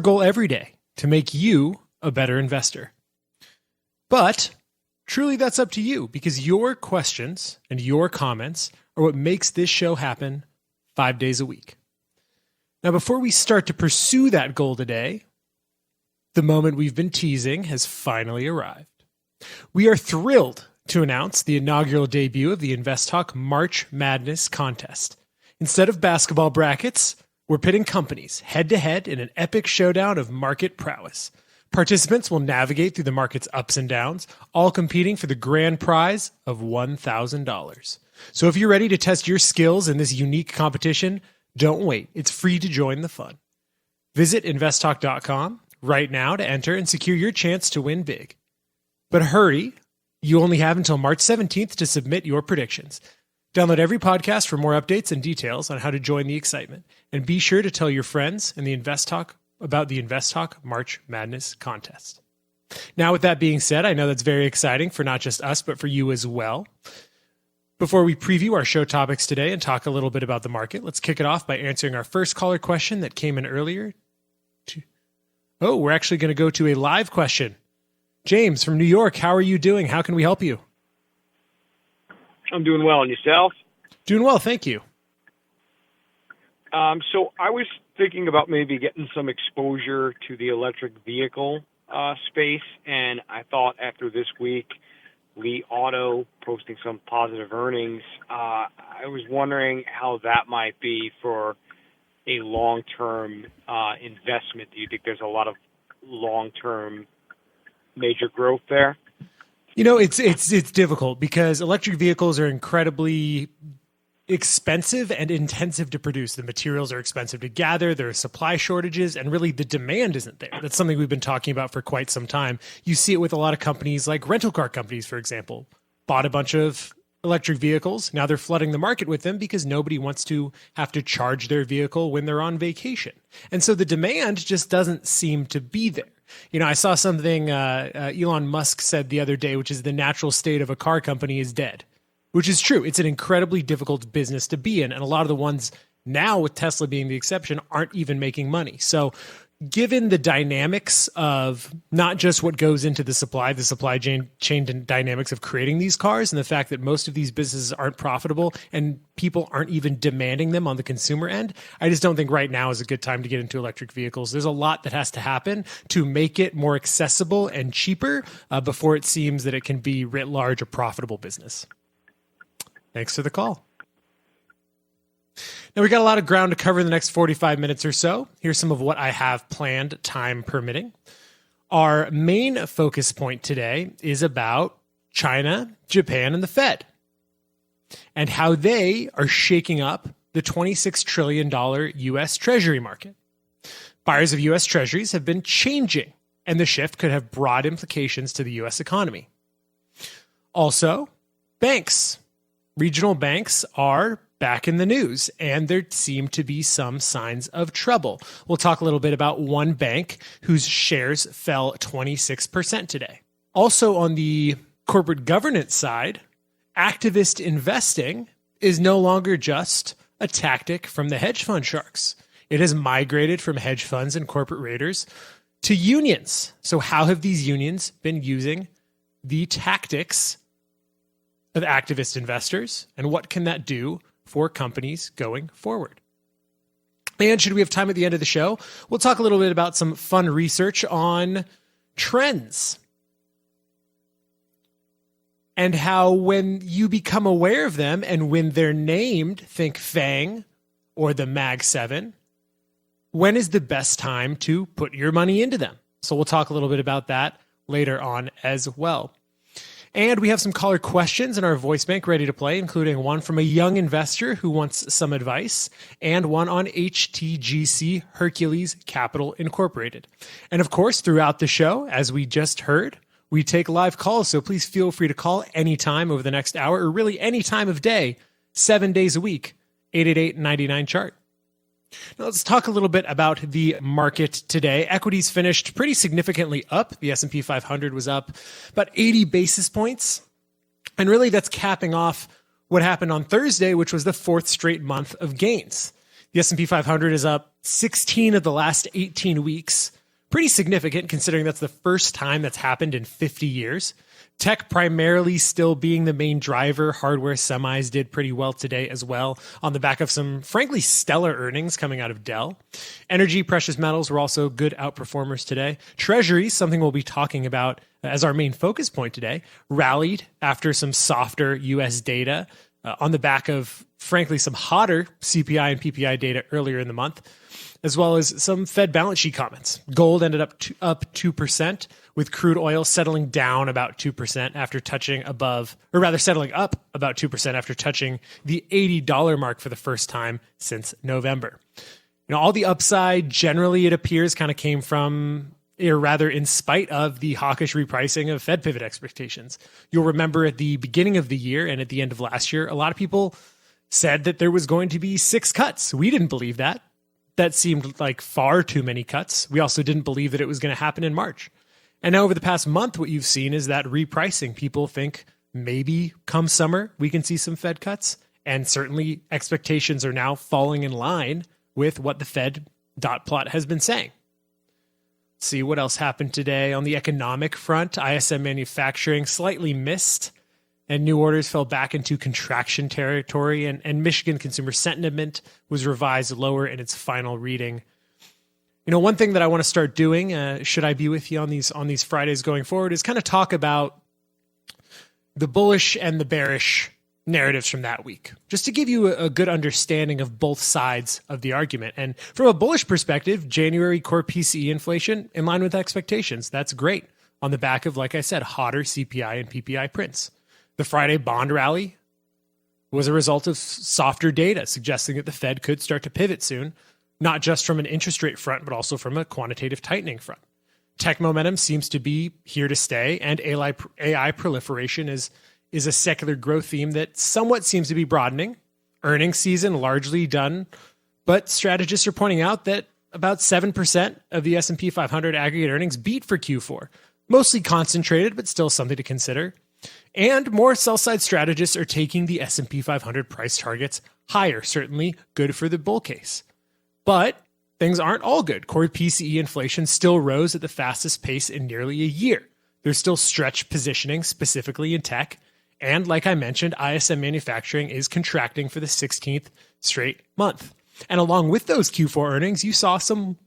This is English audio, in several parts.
Goal every day to make you a better investor. But truly that's up to you, because your questions and your comments are what makes this show happen 5 days a week. Now, before we start to pursue that goal today, the moment we've been teasing has finally arrived. We are thrilled to announce the inaugural debut of the InvestTalk March Madness contest. Instead of basketball brackets, we're pitting companies head-to-head in an epic showdown of market prowess. Participants will navigate through the market's ups and downs, all competing for the grand prize of $1,000. So if you're ready to test your skills in this unique competition, don't wait. It's free to join the fun. Visit investtalk.com right now to enter and secure your chance to win big. But hurry, you only have until March 17th to submit your predictions. Download every podcast for more updates and details on how to join the excitement. And be sure to tell your friends in the InvestTalk about the InvestTalk March Madness contest. Now, with that being said, I know that's very exciting for not just us, but for you as well. Before we preview our show topics today and talk a little bit about the market, let's kick it off by answering our first caller question that came in earlier. We're actually going to go to a live question. James from New York, how are you doing? How can we help you? I'm doing well. And yourself? Doing well, thank you. So I was thinking about maybe getting some exposure to the electric vehicle space, and I thought after this week, Li Auto posting some positive earnings, I was wondering how that might be for a long-term investment. Do you think there's a lot of long-term major growth there? You know, it's difficult because electric vehicles are incredibly expensive and intensive to produce. The materials are expensive to gather. There are supply shortages, and really the demand isn't there. That's something we've been talking about for quite some time. You see it with a lot of companies like rental car companies, for example, bought a bunch of electric vehicles. Now they're flooding the market with them because nobody wants to have to charge their vehicle when they're on vacation. And so the demand just doesn't seem to be there. You know, I saw something Elon Musk said the other day, which is the natural state of a car company is dead, which is true. It's an incredibly difficult business to be in. And a lot of the ones now, with Tesla being the exception, aren't even making money. So given the dynamics of not just what goes into the supply chain dynamics of creating these cars, and the fact that most of these businesses aren't profitable and people aren't even demanding them on the consumer end, I just don't think right now is a good time to get into electric vehicles. There's a lot that has to happen to make it more accessible and cheaper before it seems that it can be writ large a profitable business. Thanks for the call. Now, we got a lot of ground to cover in the next 45 minutes or so. Here's some of what I have planned, time permitting. Our main focus point today is about China, Japan, and the Fed, and how they are shaking up the $26 trillion U.S. Treasury market. Buyers of U.S. Treasuries have been changing, and the shift could have broad implications to the U.S. economy. Also, banks. Regional banks are back in the news, and there seem to be some signs of trouble. We'll talk a little bit about one bank whose shares fell 26% today. Also, on the corporate governance side, activist investing is no longer just a tactic from the hedge fund sharks. It has migrated from hedge funds and corporate raiders to unions. So how have these unions been using the tactics of activist investors, and what can that do for companies going forward? And should we have time at the end of the show, we'll talk a little bit about some fun research on trends and how when you become aware of them and when they're named, think FANG or the Mag 7, when is the best time to put your money into them? So we'll talk a little bit about that later on as well. And we have some caller questions in our voice bank ready to play, including one from a young investor who wants some advice, and one on HTGC, Hercules Capital Incorporated. And of course, throughout the show, as we just heard, we take live calls, so please feel free to call anytime over the next hour, or really any time of day, 7 days a week, 888-99-CHART. Now let's talk a little bit about the market today. Equities finished pretty significantly up. The S&P 500 was up about 80 basis points. And really that's capping off what happened on Thursday, which was the fourth straight month of gains. The S&P 500 is up 16 of the last 18 weeks. Pretty significant considering that's the first time that's happened in 50 years. Tech primarily still being the main driver. Hardware semis did pretty well today as well on the back of some, frankly, stellar earnings coming out of Dell. Energy, precious metals were also good outperformers today. Treasuries, something we'll be talking about as our main focus point today, rallied after some softer U.S. data on the back of, frankly, some hotter CPI and PPI data earlier in the month, as well as some Fed balance sheet comments. Gold ended up 2%, with crude oil settling down about 2% after touching settling up about 2% after touching the $80 mark for the first time since November. All the upside, generally, it appears, kind of came from, or rather in spite of, the hawkish repricing of Fed pivot expectations. You'll remember at the beginning of the year and at the end of last year, a lot of people said that there was going to be 6 cuts. We didn't believe that. That seemed like far too many cuts. We also didn't believe that it was going to happen in March. And now over the past month, what you've seen is that repricing. People think maybe come summer, we can see some Fed cuts. And certainly expectations are now falling in line with what the Fed dot plot has been saying. Let's see what else happened today on the economic front. ISM manufacturing slightly missed, and new orders fell back into contraction territory, and Michigan consumer sentiment was revised lower in its final reading. One thing that I want to start doing, should I be with you on these Fridays going forward, is kind of talk about the bullish and the bearish narratives from that week, just to give you a good understanding of both sides of the argument. And from a bullish perspective, January core PCE inflation in line with expectations. That's great on the back of, like I said, hotter CPI and PPI prints. The Friday bond rally was a result of softer data suggesting that the Fed could start to pivot soon, not just from an interest rate front, but also from a quantitative tightening front. Tech momentum seems to be here to stay, and AI proliferation is a secular growth theme that somewhat seems to be broadening. Earnings season largely done, but strategists are pointing out that about 7% of the S&P 500 aggregate earnings beat for Q4, mostly concentrated, but still something to consider. And more sell-side strategists are taking the S&P 500 price targets higher, certainly good for the bull case. But things aren't all good. Core PCE inflation still rose at the fastest pace in nearly a year. There's still stretched positioning, specifically in tech. And like I mentioned, ISM manufacturing is contracting for the 16th straight month. And along with those Q4 earnings, you saw some,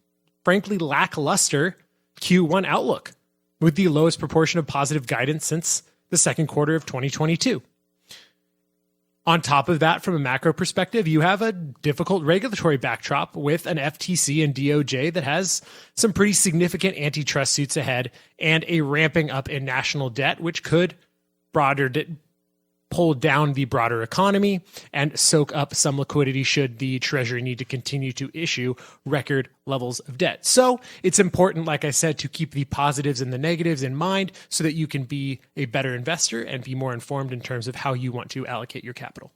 frankly, lackluster Q1 outlook, with the lowest proportion of positive guidance since the second quarter of 2022. On top of that, from a macro perspective, you have a difficult regulatory backdrop with an FTC and DOJ that has some pretty significant antitrust suits ahead and a ramping up in national debt, which could pull down the broader economy and soak up some liquidity should the Treasury need to continue to issue record levels of debt. So it's important, like I said, to keep the positives and the negatives in mind so that you can be a better investor and be more informed in terms of how you want to allocate your capital.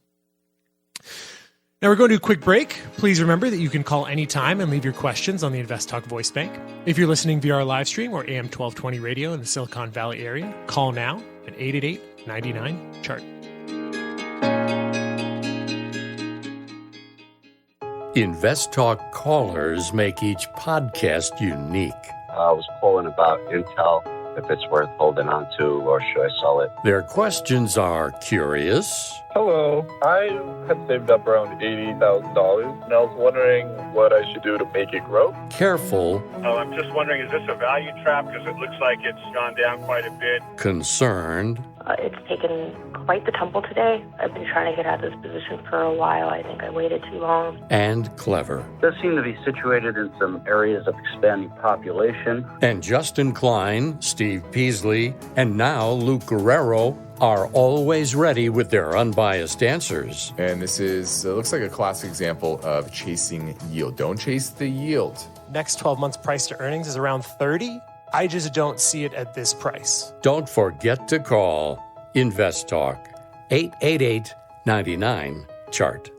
Now we're going to do a quick break. Please remember that you can call anytime and leave your questions on the InvestTalk voice bank. If you're listening via our live stream or AM 1220 radio in the Silicon Valley area, call now at 888-99-CHART. InvestTalk callers make each podcast unique. I was calling about Intel, if it's worth holding on to or should I sell it? Their questions are curious. Hello, I had saved up around $80,000 and I was wondering what I should do to make it grow. Careful. I'm just wondering, is this a value trap? Because it looks like it's gone down quite a bit. Concerned. It's taken quite the tumble today. I've been trying to get out of this position for a while. I think I waited too long. And clever. It does seem to be situated in some areas of expanding population. And Justin Klein, Steve Peasley, and now Luke Guerrero are always ready with their unbiased answers. And this looks like a classic example of chasing yield. Don't chase the yield. Next 12 months price to earnings is around 30. I just don't see it at this price. Don't forget to call InvestTalk 888-99-CHART.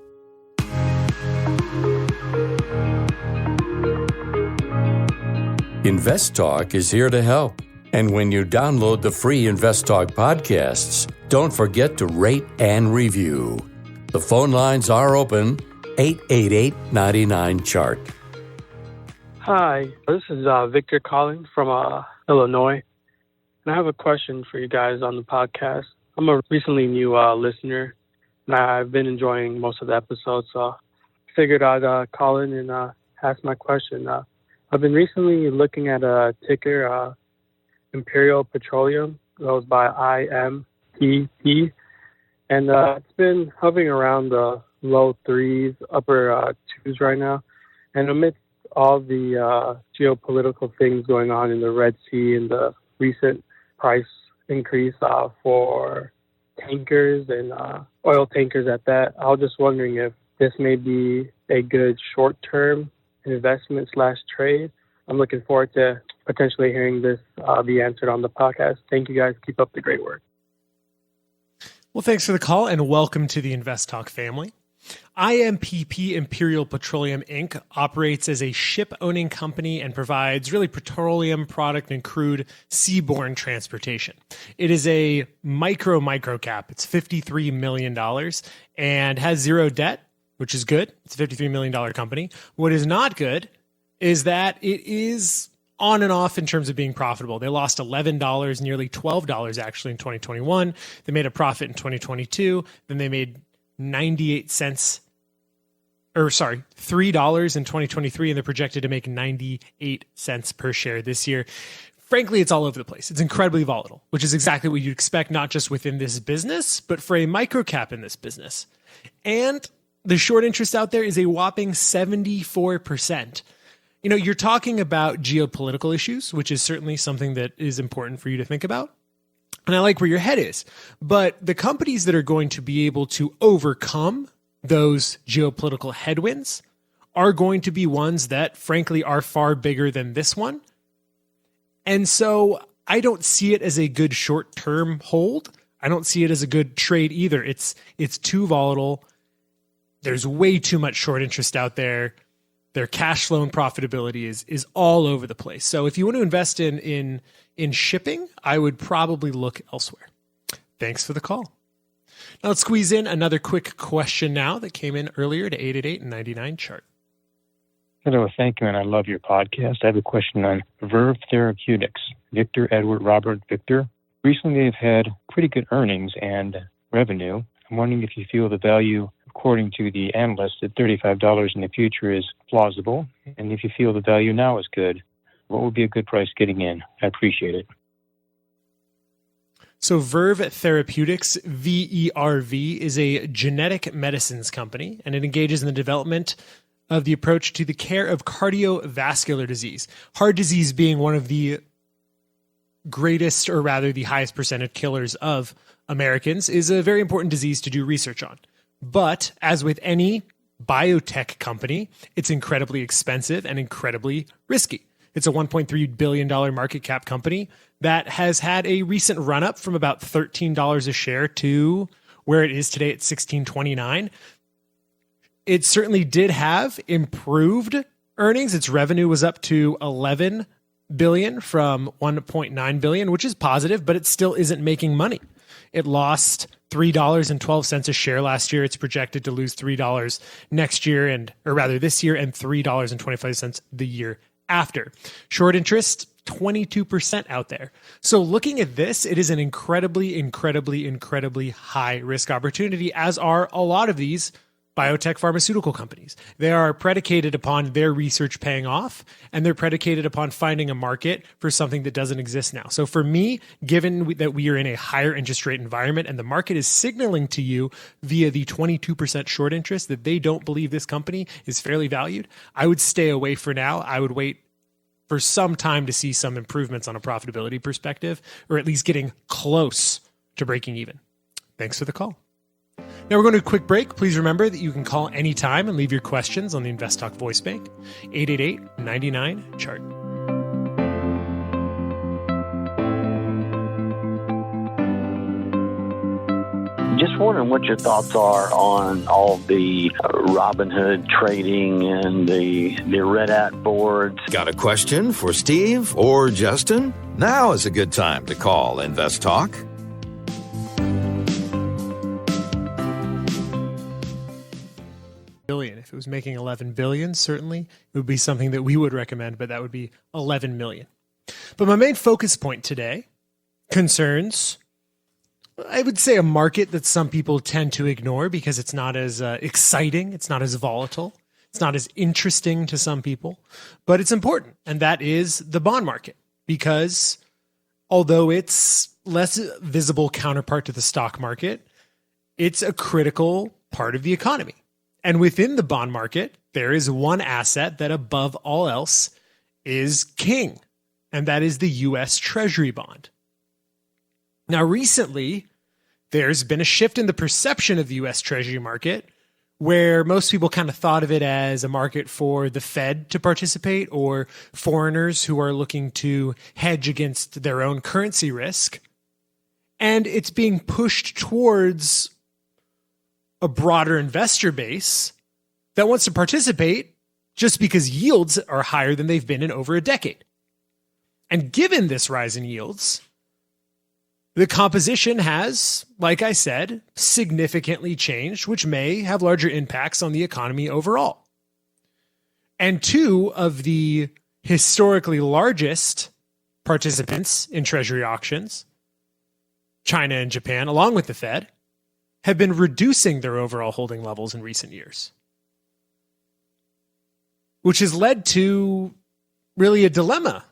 InvestTalk is here to help. And when you download the free InvestTalk podcasts, don't forget to rate and review. The phone lines are open, 888-99-CHART. Hi, this is Victor calling from Illinois, and I have a question for you guys on the podcast. I'm a recently new listener, and I've been enjoying most of the episodes, so I figured I'd call in and ask my question. I've been recently looking at a ticker, Imperial Petroleum, goes by IMPP, and it's been hovering around the low threes, upper twos right now, and amidst all the geopolitical things going on in the Red Sea and the recent price increase for tankers and oil tankers at that, I was just wondering if this may be a good short-term investment / trade. I'm looking forward to potentially hearing this be answered on the podcast. Thank you guys. Keep up the great work. Well, thanks for the call and welcome to the InvestTalk family. IMPP, Imperial Petroleum Inc., operates as a ship-owning company and provides really petroleum product and crude seaborne transportation. It is a micro cap. It's $53 million and has zero debt, which is good. It's a $53 million company. What is not good is that it is on and off in terms of being profitable. They lost $11, nearly $12 actually in 2021. They made a profit in 2022. Then they made $3 in 2023, and they're projected to make 98 cents per share this year. Frankly, it's all over the place. It's incredibly volatile, which is exactly what you'd expect, not just within this business, but for a microcap in this business. And the short interest out there is a whopping 74%. You know, you're talking about geopolitical issues, which is certainly something that is important for you to think about. And I like where your head is. But the companies that are going to be able to overcome those geopolitical headwinds are going to be ones that, frankly, are far bigger than this one. And so I don't see it as a good short-term hold. I don't see it as a good trade either. It's too volatile. There's way too much short interest out there. Their cash flow and profitability is all over the place. So if you want to invest in shipping, I would probably look elsewhere. Thanks for the call. Now let's squeeze in another quick question now that came in earlier to 888-99-CHART. Hello, thank you, and I love your podcast. I have a question on Verve Therapeutics. Victor, Edward, Robert, Victor. Recently, they've had pretty good earnings and revenue. I'm wondering if you feel the value, according to the analyst, at $35 in the future is plausible, and if you feel the value now is good, what would be a good price getting in? I appreciate it. So Verve Therapeutics, VERV, is a genetic medicines company, and it engages in the development of the approach to the care of cardiovascular disease. Heart disease being one of the greatest, or rather the highest percentage killers of Americans, is a very important disease to do research on. But as with any biotech company, it's incredibly expensive and incredibly risky. It's a $1.3 billion market cap company that has had a recent run up from about $13 a share to where it is today at $16.29. It certainly did have improved earnings. Its revenue was up to $11 billion from $1.9 billion, which is positive, but it still isn't making money. It lost $3.12 a share last year. It's projected to lose $3 next year, or rather this year, and $3.25 the year after. Short interest, 22% out there. So looking at this, it is an incredibly high risk opportunity, as are a lot of these biotech pharmaceutical companies. They are predicated upon their research paying off, and they're predicated upon finding a market for something that doesn't exist now. So for me, given that we are in a higher interest rate environment and the market is signaling to you via the 22% short interest that they don't believe this company is fairly valued, I would stay away for now. I would wait for some time to see some improvements on a profitability perspective, or at least getting close to breaking even. Thanks for the call. Now we're going to a quick break. Please remember that you can call anytime and leave your questions on the InvestTalk voice bank, 888-99-CHART. Just wondering what your thoughts are on all the Robinhood trading and the Red Hat boards. Got a question for Steve or Justin? Now is a good time to call InvestTalk. If it was making 11 billion, certainly it would be something that we would recommend, but that would be 11 million. But my main focus point today concerns, I would say, a market that some people tend to ignore because it's not as exciting, it's not as volatile, it's not as interesting to some people, but it's important. And that is the bond market, because although it's less visible counterpart to the stock market, it's a critical part of the economy. And within the bond market, there is one asset that above all else is king, and that is the U.S. Treasury bond. Now, recently, there's been a shift in the perception of the U.S. Treasury market, where most people kind of thought of it as a market for the Fed to participate or foreigners who are looking to hedge against their own currency risk. And it's being pushed towards a broader investor base that wants to participate just because yields are higher than they've been in over a decade. And given this rise in yields, the composition has, like I said, significantly changed, which may have larger impacts on the economy overall. And two of the historically largest participants in Treasury auctions, China and Japan, along with the Fed, have been reducing their overall holding levels in recent years, which has led to really a dilemma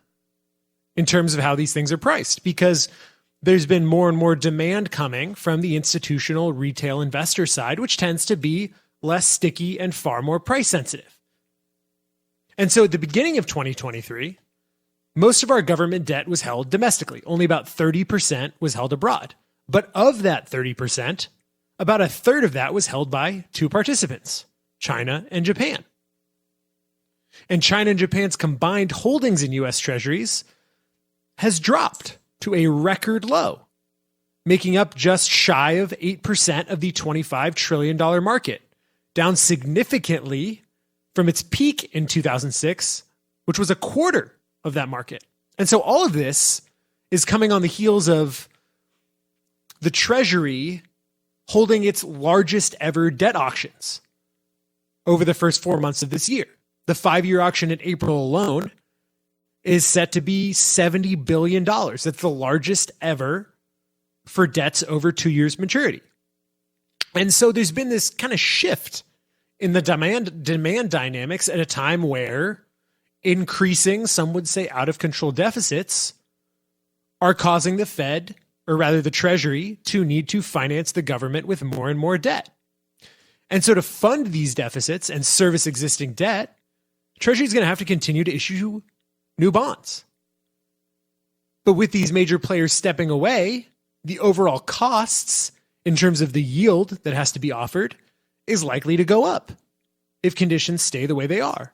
in terms of how these things are priced, because there's been more and more demand coming from the institutional retail investor side, which tends to be less sticky and far more price sensitive. And so at the beginning of 2023, most of our government debt was held domestically. Only about 30% was held abroad. But of that 30%, about a third of that was held by two participants, China and Japan. And China and Japan's combined holdings in U.S. Treasuries has dropped to a record low, making up just shy of 8% of the $25 trillion market, down significantly from its peak in 2006, which was a quarter of that market. And so all of this is coming on the heels of the Treasury holding its largest ever debt auctions over the first 4 months of this year. The 5-year auction in April alone is set to be $70 billion. That's the largest ever for debts over 2 years maturity. And so there's been this kind of shift in the demand dynamics at a time where increasing, some would say out of control deficits are causing the Fed, or rather the Treasury, to need to finance the government with more and more debt. And so to fund these deficits and service existing debt, Treasury is going to have to continue to issue new bonds. But with these major players stepping away, the overall costs in terms of the yield that has to be offered is likely to go up if conditions stay the way they are.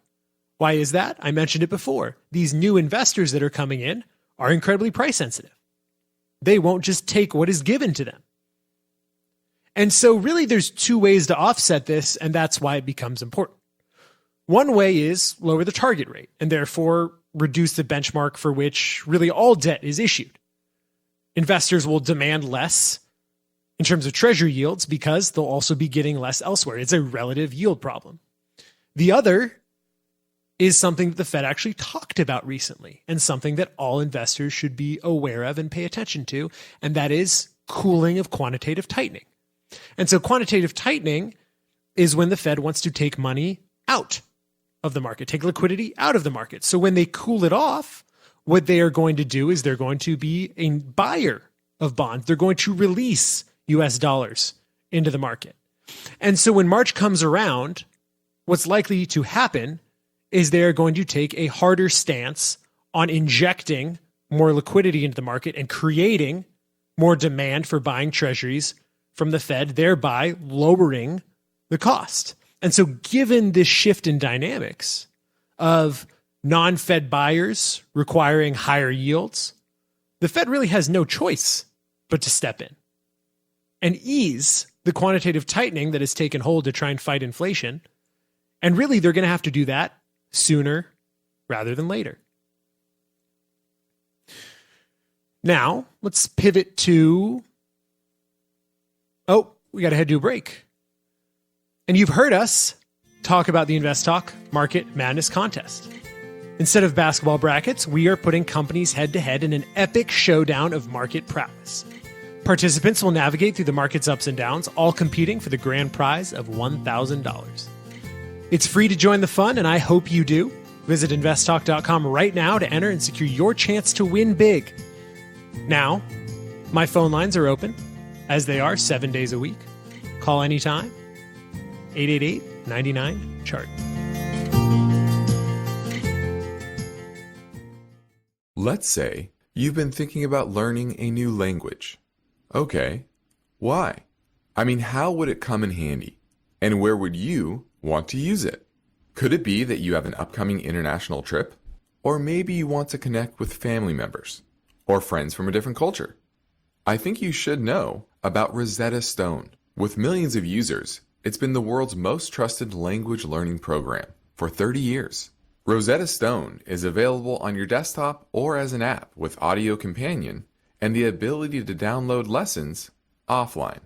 Why is that? I mentioned it before. These new investors that are coming in are incredibly price sensitive. They won't just take what is given to them. And so really there's two ways to offset this, and that's why it becomes important. One way is lower the target rate and therefore reduce the benchmark for which really all debt is issued. Investors will demand less in terms of Treasury yields because they'll also be getting less elsewhere. It's a relative yield problem. The other is something that the Fed actually talked about recently and something that all investors should be aware of and pay attention to, and that is cooling of quantitative tightening. And so quantitative tightening is when the Fed wants to take money out of the market, take liquidity out of the market. So when they cool it off, what they are going to do is they're going to be a buyer of bonds. They're going to release US dollars into the market. And so when March comes around, what's likely to happen is they're going to take a harder stance on injecting more liquidity into the market and creating more demand for buying treasuries from the Fed, thereby lowering the cost. And so given this shift in dynamics of non-Fed buyers requiring higher yields, the Fed really has no choice but to step in and ease the quantitative tightening that has taken hold to try and fight inflation. And really, they're going to have to do that sooner rather than later. Now, let's pivot to... we got to head to a break. And you've heard us talk about the InvestTalk Market Madness Contest. Instead of basketball brackets, we are putting companies head-to-head in an epic showdown of market prowess. Participants will navigate through the market's ups and downs, all competing for the grand prize of $1,000. It's free to join the fun, and I hope you do. Visit InvestTalk.com right now to enter and secure your chance to win big. Now, my phone lines are open, as they are 7 days a week. Call anytime. 888-99-CHART. Let's say you've been thinking about learning a new language. Okay, why? I mean, how would it come in handy? And where would you want to use it? Could it be that you have an upcoming international trip? Or maybe you want to connect with family members or friends from a different culture? I think you should know about Rosetta Stone. With millions of users, it's been the world's most trusted language learning program for 30 years. Rosetta Stone is available on your desktop or as an app with audio companion and the ability to download lessons offline.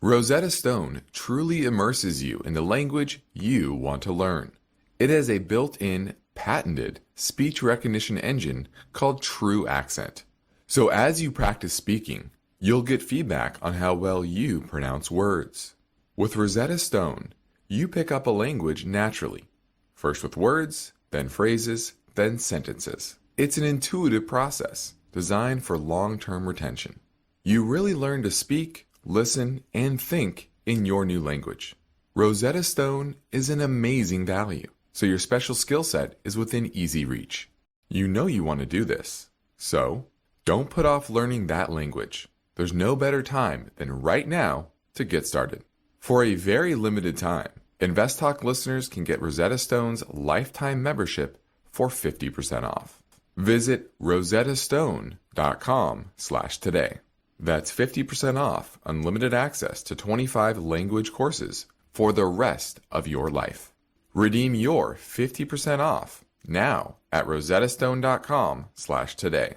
Rosetta Stone truly immerses you in the language you want to learn. It has a built-in, patented speech recognition engine called True Accent. So as you practice speaking, you'll get feedback on how well you pronounce words. With Rosetta Stone, you pick up a language naturally, first with words, then phrases, then sentences. It's an intuitive process designed for long-term retention. You really learn to speak, listen, and think in your new language. Rosetta Stone is an amazing value, so your special skill set is within easy reach. You know you want to do this, so don't put off learning that language. There's no better time than right now to get started. For a very limited time, InvestTalk listeners can get Rosetta Stone's lifetime membership for 50% off. Visit rosettastone.com/today. That's 50% off unlimited access to 25 language courses for the rest of your life. Redeem your 50% off now at rosettastone.com/today.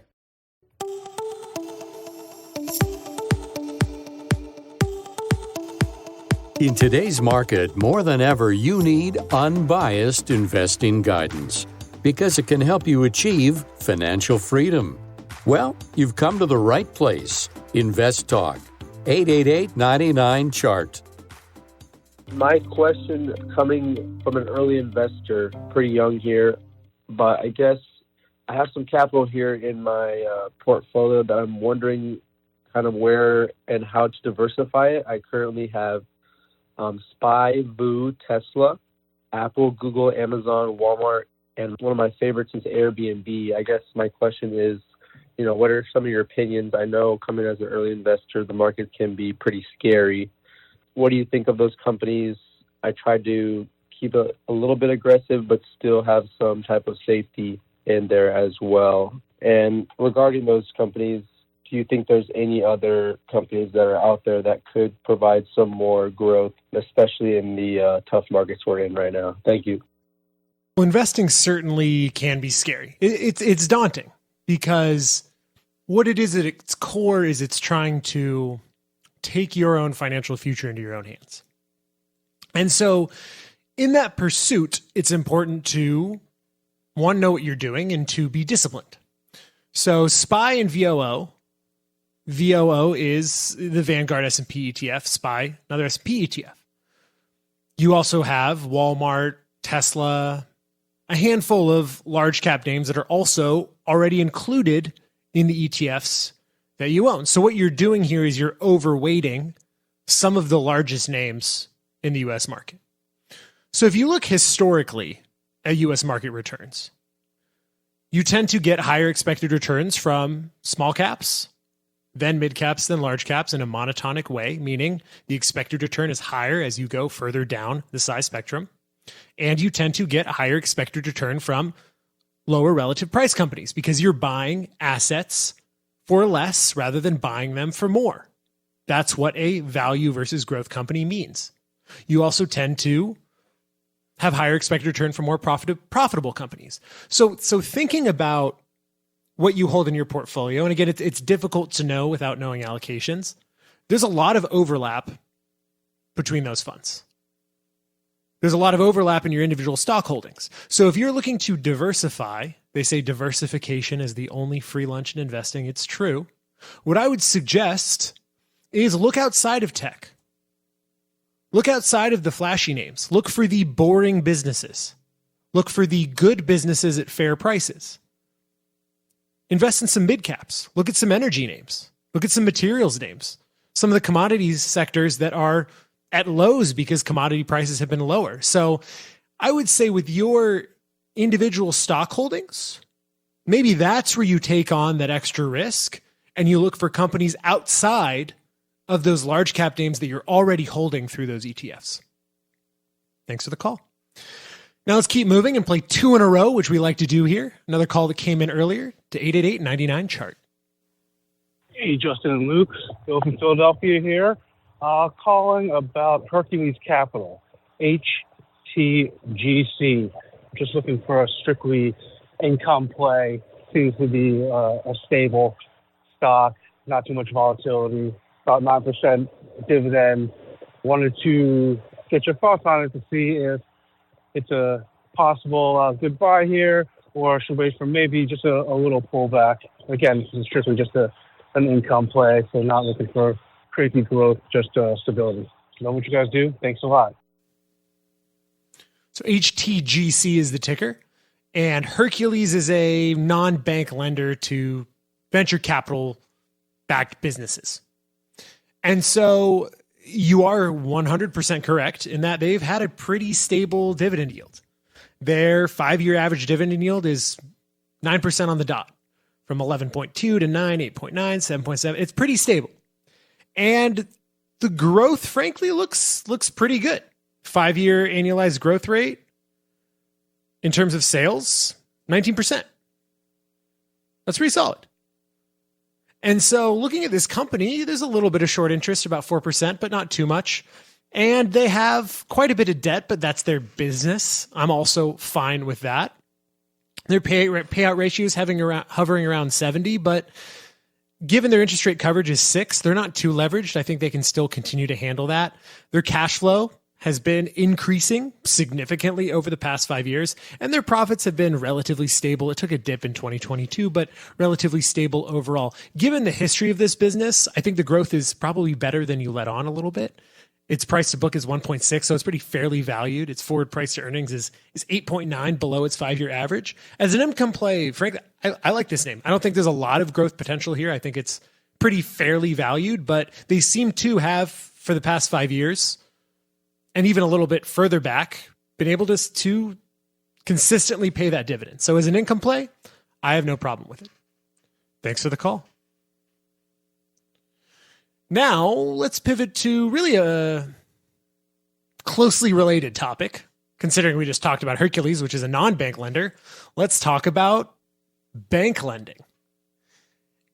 In today's market, more than ever, you need unbiased investing guidance because it can help you achieve financial freedom. Well, you've come to the right place. InvestTalk, 888-99-CHART. My question coming from an early investor, pretty young here, but I guess I have some capital here in my portfolio that I'm wondering kind of where and how to diversify it. I currently have SPY, VU, Tesla, Apple, Google, Amazon, Walmart, and one of my favorites is Airbnb. I guess my question is, what are some of your opinions? I know coming as an early investor, the market can be pretty scary. What do you think of those companies? I try to keep a little bit aggressive, but still have some type of safety in there as well. And regarding those companies, do you think there's any other companies that are out there that could provide some more growth, especially in the tough markets we're in right now? Thank you. Well, investing certainly can be scary. It's daunting because what it is at its core is it's trying to take your own financial future into your own hands. And so in that pursuit, it's important to, one, know what you're doing, and two, be disciplined. So SPY and VOO is the Vanguard S&P ETF, SPY, another S&P ETF. You also have Walmart, Tesla, a handful of large cap names that are also already included in the ETFs that you own. So what you're doing here is you're overweighting some of the largest names in the US market. So if you look historically at US market returns, you tend to get higher expected returns from small caps, then mid caps, then large caps in a monotonic way, meaning the expected return is higher as you go further down the size spectrum. And you tend to get a higher expected return from lower relative price companies because you're buying assets for less rather than buying them for more. That's what a value versus growth company means. You also tend to have higher expected return from more profitable companies. So thinking about what you hold in your portfolio, and again, it's difficult to know without knowing allocations. There's a lot of overlap between those funds. There's a lot of overlap in your individual stock holdings. So if you're looking to diversify, they say diversification is the only free lunch in investing. It's true. What I would suggest is look outside of tech. Look outside of the flashy names. Look for the boring businesses. Look for the good businesses at fair prices. Invest in some mid caps. Look at some energy names. Look at some materials names. Some of the commodities sectors that are at lows because commodity prices have been lower. So I would say with your individual stock holdings, maybe that's where you take on that extra risk and you look for companies outside of those large cap names that you're already holding through those ETFs. Thanks for the call. Now let's keep moving and play two in a row, which we like to do here. Another call that came in earlier to 888-99-CHART. Hey, Justin and Luke. Bill from Philadelphia here. Calling about Hercules Capital, HTGC. Just looking for a strictly income play. Seems to be a stable stock, not too much volatility, about 9% dividend. Wanted to get your thoughts on it to see if it's a possible good buy here, or should wait for maybe just a little pullback. Again, this is strictly just an income play, so not looking for crazy growth, just stability. Know what you guys do? Thanks a lot. So HTGC is the ticker, and Hercules is a non-bank lender to venture capital-backed businesses. And so you are 100% correct in that they've had a pretty stable dividend yield. Their 5-year average dividend yield is 9% on the dot, from 11.2 to 9, 8.9, 7.7. It's pretty stable. And the growth, frankly, looks pretty good. 5-year annualized growth rate in terms of sales, 19%. That's pretty solid. And so looking at this company, there's a little bit of short interest, about 4%, but not too much. And they have quite a bit of debt, but that's their business. I'm also fine with that. Their payout ratio is hovering around 70, but given their interest rate coverage is 6, they're not too leveraged. I think they can still continue to handle that. Their cash flow has been increasing significantly over the past 5 years, and their profits have been relatively stable. It took a dip in 2022, but relatively stable overall. Given the history of this business, I think the growth is probably better than you let on a little bit. Its price to book is 1.6, so it's pretty fairly valued. Its forward price to earnings is 8.9, below its 5-year average. As an income play, frankly, I like this name. I don't think there's a lot of growth potential here. I think it's pretty fairly valued, but they seem to have, for the past 5 years, and even a little bit further back, been able to consistently pay that dividend. So as an income play, I have no problem with it. Thanks for the call. Now, let's pivot to really a closely related topic. Considering we just talked about Hercules, which is a non-bank lender, let's talk about bank lending.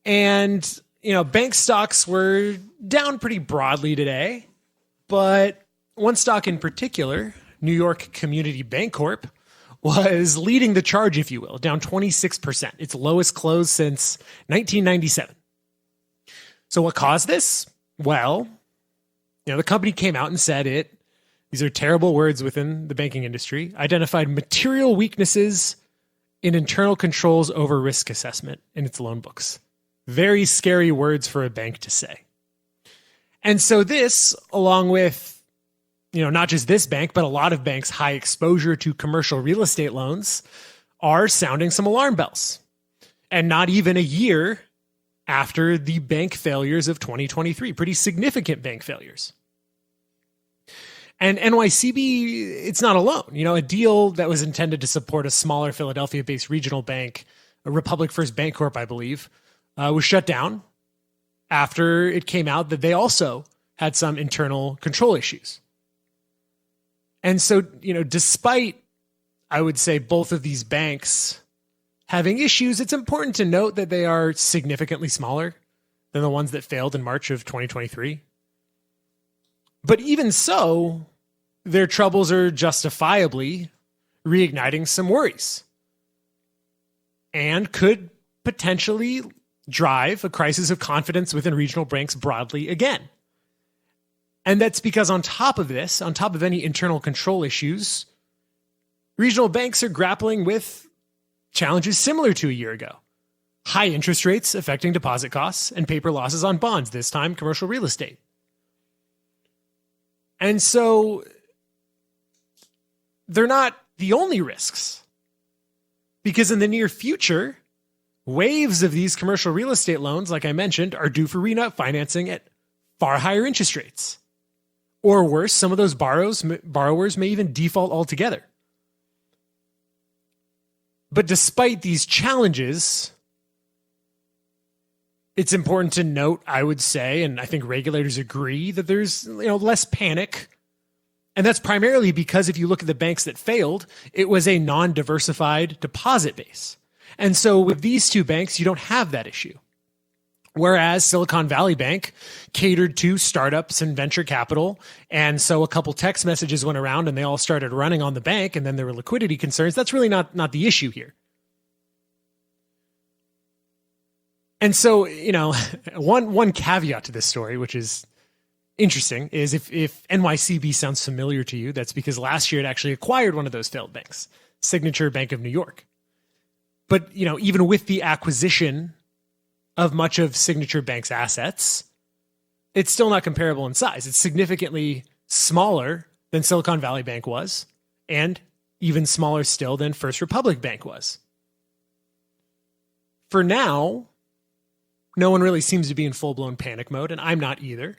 And, bank stocks were down pretty broadly today, but one stock in particular, New York Community Bancorp, was leading the charge, if you will, down 26%, its lowest close since 1997. So what caused this? Well, the company came out and said these are terrible words within the banking industry, identified material weaknesses in internal controls over risk assessment in its loan books. Very scary words for a bank to say. And so this, along with not just this bank, but a lot of banks' high exposure to commercial real estate loans, are sounding some alarm bells. And not even a year after the bank failures of 2023, pretty significant bank failures. And NYCB, it's not alone. A deal that was intended to support a smaller Philadelphia-based regional bank, a Republic First Bancorp, I believe, was shut down after it came out that they also had some internal control issues. And so, despite, I would say, both of these banks having issues, it's important to note that they are significantly smaller than the ones that failed in March of 2023. But even so, their troubles are justifiably reigniting some worries and could potentially drive a crisis of confidence within regional banks broadly again. And that's because on top of this, on top of any internal control issues, regional banks are grappling with challenges similar to a year ago. High interest rates affecting deposit costs and paper losses on bonds, this time commercial real estate. And so they're not the only risks, because in the near future, waves of these commercial real estate loans, like I mentioned, are due for refinancing at far higher interest rates. Or worse, some of those borrowers may even default altogether. But despite these challenges, it's important to note, I would say, and I think regulators agree, that there's less panic. And that's primarily because if you look at the banks that failed, it was a non-diversified deposit base. And so with these two banks, you don't have that issue. Whereas Silicon Valley Bank catered to startups and venture capital. And so a couple text messages went around and they all started running on the bank, and then there were liquidity concerns. That's really not the issue here. And so, one caveat to this story, which is interesting, is if NYCB sounds familiar to you, that's because last year it actually acquired one of those failed banks, Signature Bank of New York. But, even with the acquisition of much of Signature Bank's assets, it's still not comparable in size. It's significantly smaller than Silicon Valley Bank was, and even smaller still than First Republic Bank was. For now, no one really seems to be in full-blown panic mode, and I'm not either.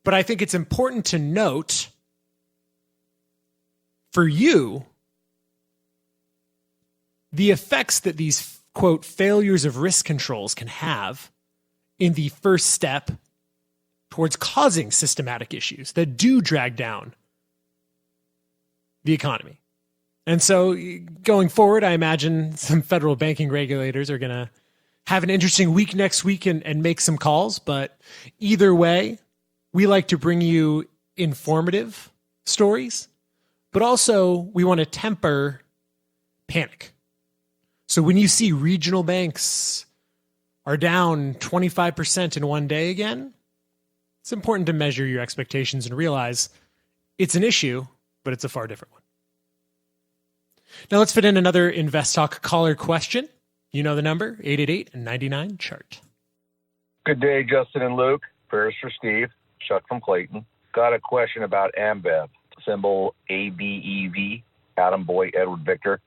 But I think it's important to note for you the effects that these, quote, failures of risk controls can have in the first step towards causing systematic issues that do drag down the economy. And so going forward, I imagine some federal banking regulators are going to have an interesting week next week and make some calls. But either way, we like to bring you informative stories, but also we want to temper panic. So when you see regional banks are down 25% in one day again, it's important to measure your expectations and realize it's an issue, but it's a far different one. Now let's fit in another InvestTalk caller question. You know the number, 888-99-CHART. Good day, Justin and Luke. Prayers for Steve. Chuck from Clayton. Got a question about Ambev, symbol ABEV, Adam Boy Edward Victor.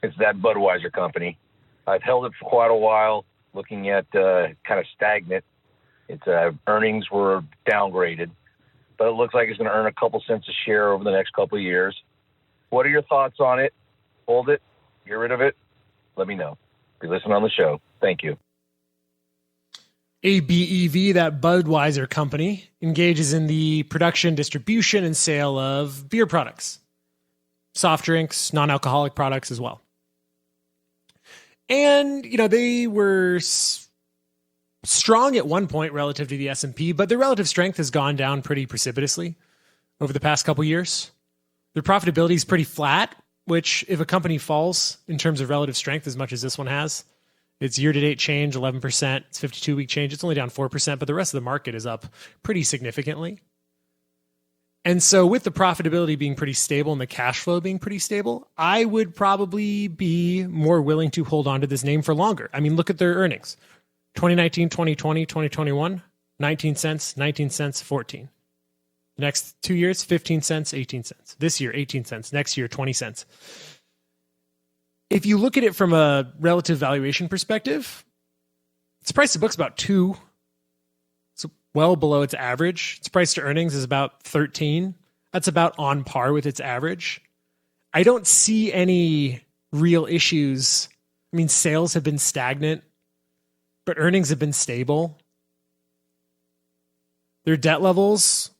It's that Budweiser company. I've held it for quite a while, looking at kind of stagnant. Its earnings were downgraded, but it looks like it's going to earn a couple cents a share over the next couple of years. What are your thoughts on it? Hold it? Get rid of it? Let me know. Be listening on the show. Thank you. ABEV, that Budweiser company, engages in the production, distribution, and sale of beer products, soft drinks, non-alcoholic products as well. And, they were strong at one point relative to the S&P, but their relative strength has gone down pretty precipitously over the past couple years. Their profitability is pretty flat, which if a company falls in terms of relative strength as much as this one has, it's year-to-date change, 11%. It's 52-week change. It's only down 4%, but the rest of the market is up pretty significantly. And so with the profitability being pretty stable and the cash flow being pretty stable, I would probably be more willing to hold on to this name for longer. I mean, look at their earnings. 2019, 2020, 2021, 19 cents, 19 cents, 14. The next 2 years, 15 cents, 18 cents. This year, 18 cents. Next year, 20 cents. If you look at it from a relative valuation perspective, its price to book's about 2. It's well below its average. Its price to earnings is about 13. That's about on par with its average. I don't see any real issues. I mean, sales have been stagnant, but earnings have been stable. Their debt levels,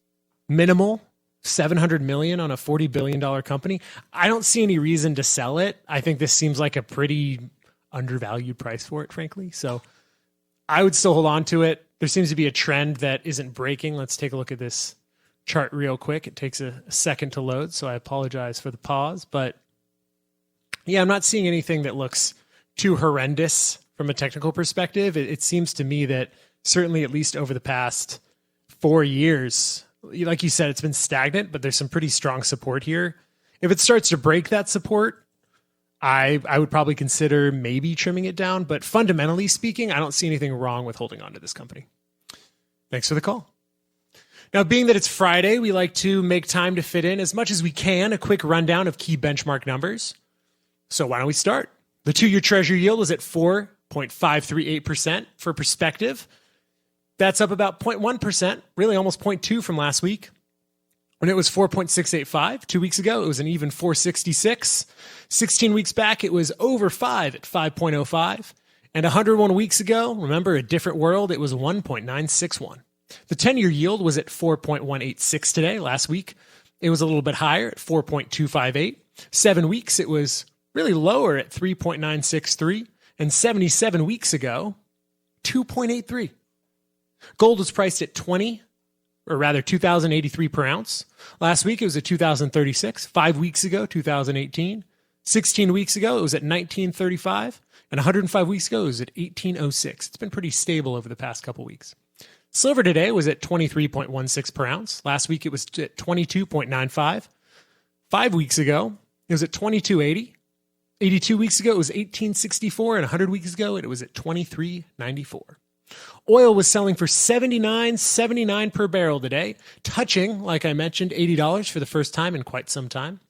minimal. $700 million on a $40 billion company. I don't see any reason to sell it. I think this seems like a pretty undervalued price for it, frankly. So I would still hold on to it. There seems to be a trend that isn't breaking. Let's take a look at this chart real quick. It takes a second to load, so I apologize for the pause. But yeah, I'm not seeing anything that looks too horrendous from a technical perspective. It seems to me that certainly at least over the past 4 years, like you said, it's been stagnant, but there's some pretty strong support here. If it starts to break that support, I would probably consider maybe trimming it down. But fundamentally speaking, I don't see anything wrong with holding on to this company. Thanks for the call. Now, being that it's Friday, we like to make time to fit in as much as we can a quick rundown of key benchmark numbers. So why don't we start? The 2-year Treasury yield is at 4.538%. For perspective, that's up about 0.1%, really almost 0.2 from last week. When it was 4.685 2 weeks ago, it was an even 466. 16 weeks back, it was over 5 at 5.05. And 101 weeks ago, remember, a different world, it was 1.961. The 10-year yield was at 4.186 today. Last week, it was a little bit higher at 4.258. 7 weeks, it was really lower at 3.963. And 77 weeks ago, 2.83. Gold was priced at 2,083 per ounce. Last week, it was at 2,036. 5 weeks ago, 2018. 16 weeks ago, it was at 1935. And 105 weeks ago, it was at 1806. It's been pretty stable over the past couple weeks. Silver today was at 23.16 per ounce. Last week, it was at 22.95. 5 weeks ago, it was at 22.80. 82 weeks ago, it was 1864. And 100 weeks ago, it was at 23.94. Oil was selling for $79.79 per barrel today, touching, like I mentioned, $80 for the first time in quite some time.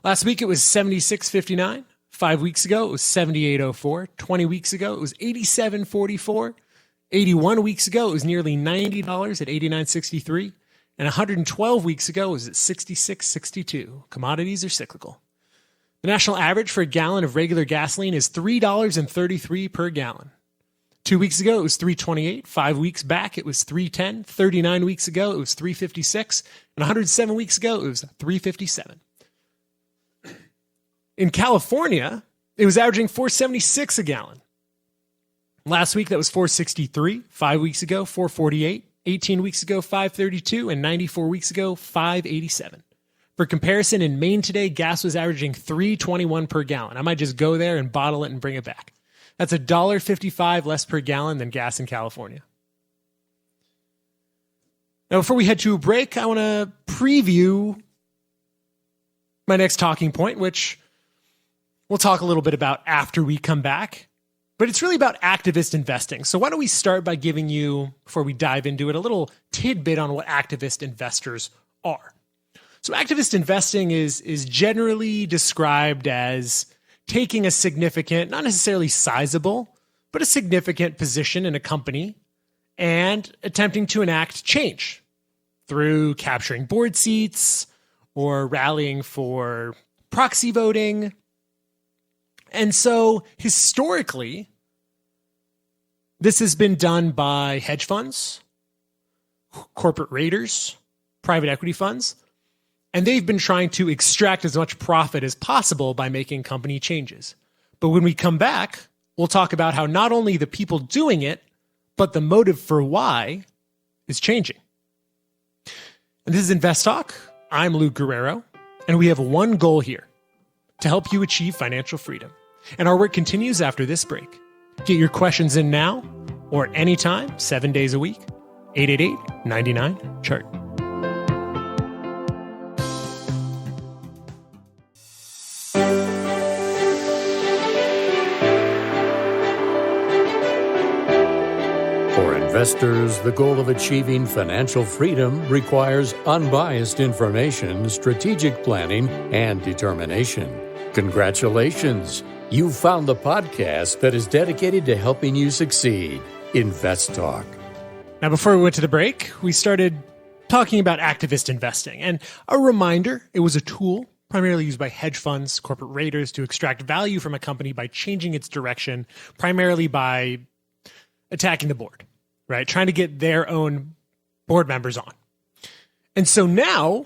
Last week, it was $76.59. 5 weeks ago, it was $78.04. 20 weeks ago, it was $87.44. 81 weeks ago, it was nearly $90 at $89.63. And 112 weeks ago, it was at $66.62. Commodities are cyclical. The national average for a gallon of regular gasoline is $3.33 per gallon. 2 weeks ago, it was $3.28. 5 weeks back, it was $3.10. 39 weeks ago, it was $3.56. And 107 weeks ago, it was $3.57. In California, it was averaging $4.76 a gallon. Last week, that was $4.63. 5 weeks ago, $4.48. 18 weeks ago, $5.32. And 94 weeks ago, $5.87. For comparison, in Maine today, gas was averaging $3.21 per gallon. I might just go there and bottle it and bring it back. That's $1.55 less per gallon than gas in California. Now, before we head to a break, I want to preview my next talking point, which we'll talk a little bit about after we come back. But it's really about activist investing. So why don't we start by giving you, before we dive into it, a little tidbit on what activist investors are. So activist investing is generally described as taking a significant, not necessarily sizable, but a significant position in a company and attempting to enact change through capturing board seats or rallying for proxy voting. And so historically, this has been done by hedge funds, corporate raiders, private equity funds, and they've been trying to extract as much profit as possible by making company changes. But when we come back, we'll talk about how not only the people doing it, but the motive for why is changing. And this is InvestTalk. I'm Luke Guerrero, and we have one goal here: to help you achieve financial freedom. And our work continues after this break. Get your questions in now or anytime, 7 days a week, 888-99-CHART. For investors, the goal of achieving financial freedom requires unbiased information, strategic planning, and determination. Congratulations! You've found the podcast that is dedicated to helping you succeed. InvestTalk. Now, before we went to the break, we started talking about activist investing. And a reminder, it was a tool primarily used by hedge funds, corporate raiders to extract value from a company by changing its direction, primarily by attacking the board, right? Trying to get their own board members on. And so now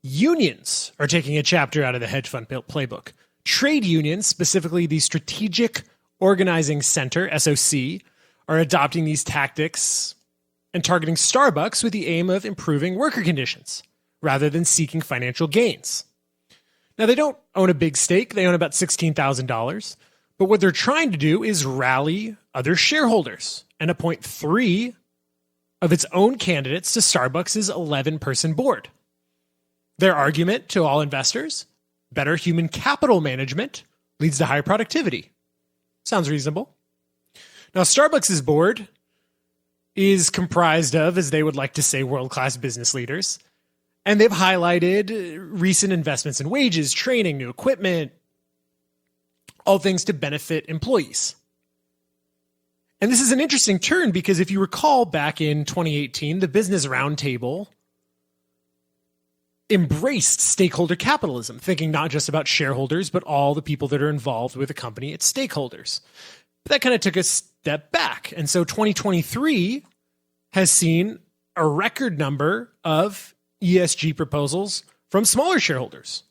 unions are taking a chapter out of the hedge fund playbook. Trade unions, specifically the Strategic Organizing Center, SOC, are adopting these tactics and targeting Starbucks with the aim of improving worker conditions rather than seeking financial gains. Now, they don't own a big stake. They own about $16,000. But what they're trying to do is rally other shareholders and appoint 3 of its own candidates to Starbucks' 11-person board. Their argument to all investors, better human capital management leads to higher productivity. Sounds reasonable. Now, Starbucks' board is comprised of, as they would like to say, world-class business leaders. And they've highlighted recent investments in wages, training, new equipment, all things to benefit employees. And this is an interesting turn because if you recall back in 2018, the Business Roundtable embraced stakeholder capitalism, thinking not just about shareholders, but all the people that are involved with a company, its stakeholders. But that kind of took a step back. And so 2023 has seen a record number of ESG proposals from smaller shareholders,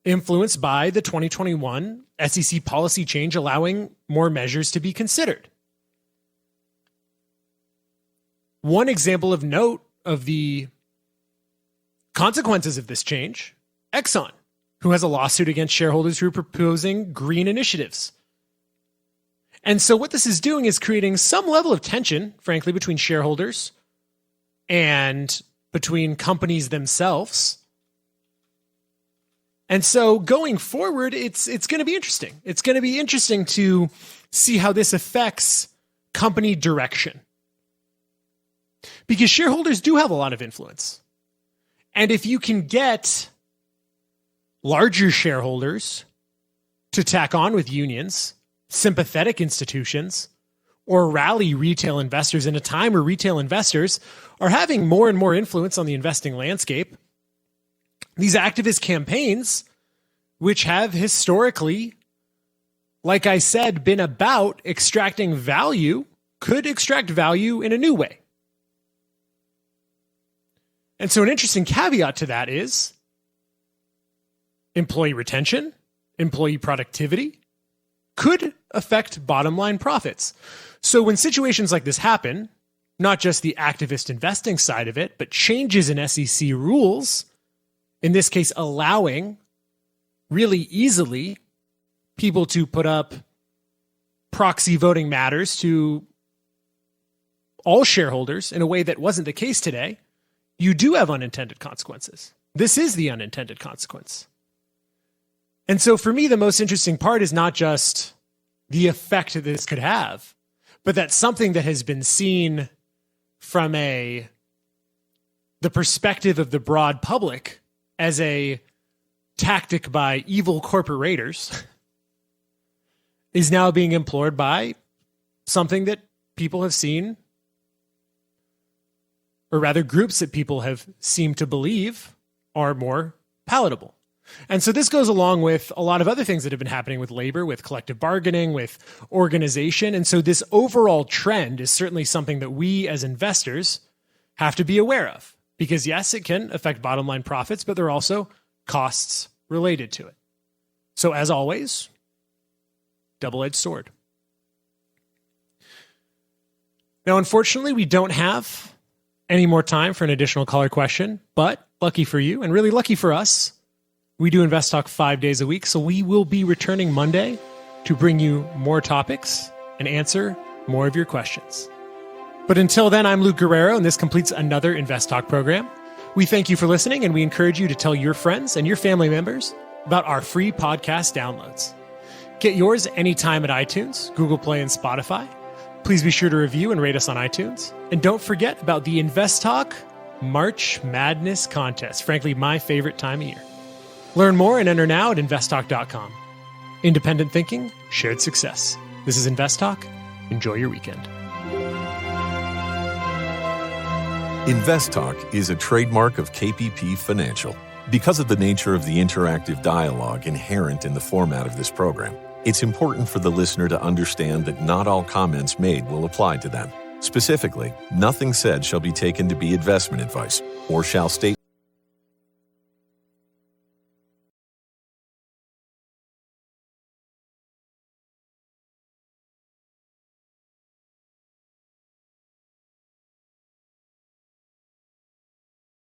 influenced by the 2021 SEC policy change allowing more measures to be considered. One example of note of the consequences of this change, Exxon, who has a lawsuit against shareholders who are proposing green initiatives. And so what this is doing is creating some level of tension, frankly, between shareholders and between companies themselves. And so going forward, it's going to be interesting. It's going to be interesting to see how this affects company direction. Because shareholders do have a lot of influence. And if you can get larger shareholders to tack on with unions, sympathetic institutions, or rally retail investors in a time where retail investors are having more and more influence on the investing landscape, these activist campaigns, which have historically, like I said, been about extracting value, could extract value in a new way. And so an interesting caveat to that is employee retention, employee productivity could affect bottom line profits. So when situations like this happen, not just the activist investing side of it, but changes in SEC rules, in this case, allowing really easily people to put up proxy voting matters to all shareholders in a way that wasn't the case today, you do have unintended consequences. This is the unintended consequence. And so for me, the most interesting part is not just the effect that this could have, but that's something that has been seen from the perspective of the broad public as a tactic by evil corporators is now being employed by something that people have seen, or rather groups that people have seemed to believe are more palatable. And so this goes along with a lot of other things that have been happening with labor, with collective bargaining, with organization. And so this overall trend is certainly something that we as investors have to be aware of. Because yes, it can affect bottom line profits, but there are also costs related to it. So as always, double-edged sword. Now, unfortunately, we don't have any more time for an additional caller question, but lucky for you and really lucky for us, we do InvestTalk 5 days a week, so we will be returning Monday to bring you more topics and answer more of your questions. But until then, I'm Luke Guerrero, and this completes another InvestTalk program. We thank you for listening, and we encourage you to tell your friends and your family members about our free podcast downloads. Get yours anytime at iTunes, Google Play, and Spotify. Please be sure to review and rate us on iTunes. And don't forget about the InvestTalk March Madness contest, frankly, my favorite time of year. Learn more and enter now at InvestTalk.com. Independent thinking, shared success. This is InvestTalk. Enjoy your weekend. InvestTalk is a trademark of KPP Financial. Because of the nature of the interactive dialogue inherent in the format of this program, it's important for the listener to understand that not all comments made will apply to them. Specifically, nothing said shall be taken to be investment advice or shall state